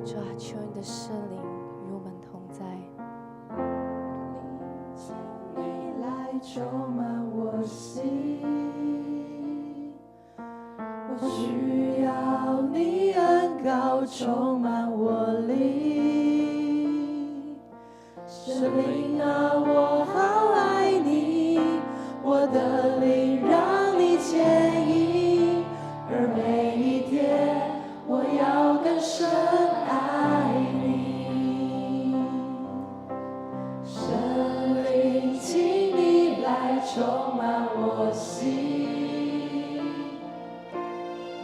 主啊，求你的圣灵与我们同在。请你来充满我心，我需要你恩膏充满我灵。圣灵啊，我好爱你，我的灵让你牵引，而每一天我要更深爱你。圣灵，请你来充满我心，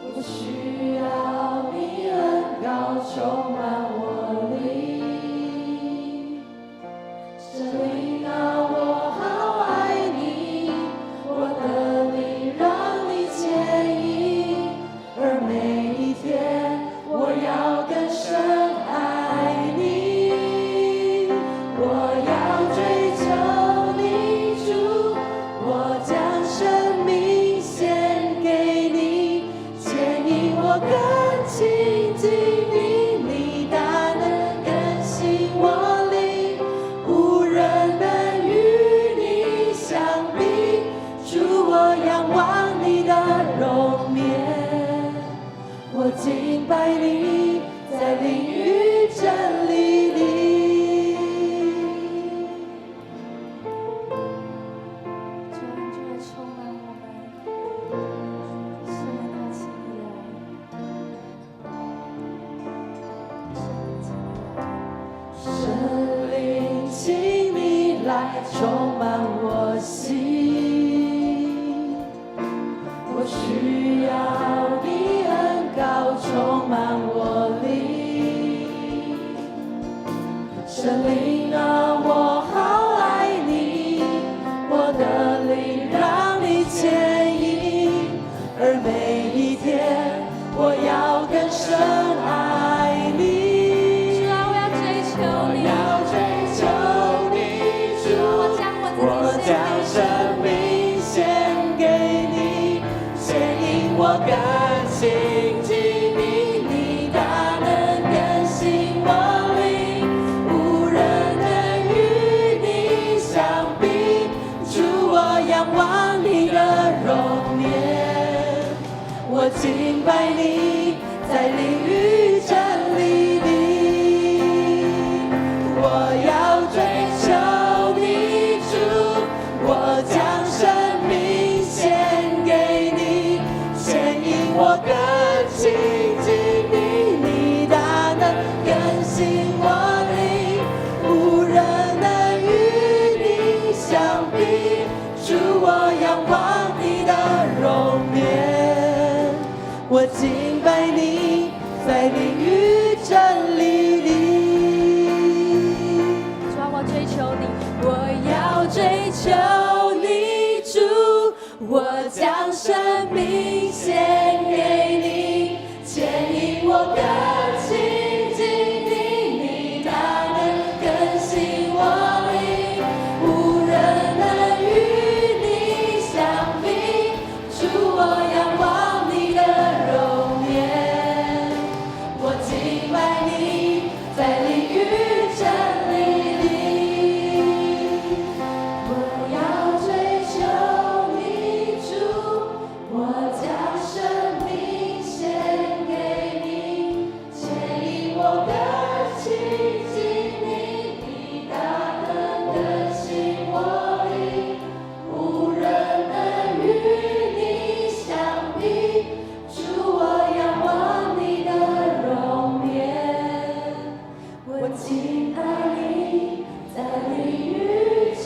我需要你恩膏充满我灵。圣灵啊，我好爱你，我的灵让你牵引，而每一天我要更深爱你。我要追求你，主，我将生命献给你，牵引我更亲近你，你大能更新我灵，无人能与你相比。主，我仰望你的容颜，我敬拜你，在灵与真理里。主啊，你就来充满我们，圣灵啊，请你来，圣灵请你来。圣灵，请你来充满我心，我需要你恩膏充满我灵。圣灵啊，我好爱你，我的灵让你牵引，而每一天我要更深爱你。主啊，我要追求你，我要追求你，主，我将生命献给你，牵引我更亲近你，你大能更新我灵，无人能与你相比。主，我仰望你的容颜，我敬拜你，在灵与真理里。我要追求你，主，我将生命献给你，牵引我更亲近你，你大能更新我灵，无人能与你相比。主，我仰望你的容颜，我敬拜你，在灵与真理里。主啊，我追求你，我要追求你，主，我将生命献给你，牵引我更亲近你，你大能更新我灵，无人能与你相比。主，我仰望你的容颜，我敬拜你，在灵与真理里。我要追求你，主，我将生命献给你，牵引我更亲近你，你大能更新我灵，无人能与你相比。主，我仰望你的容颜，我敬爱你，在灵与真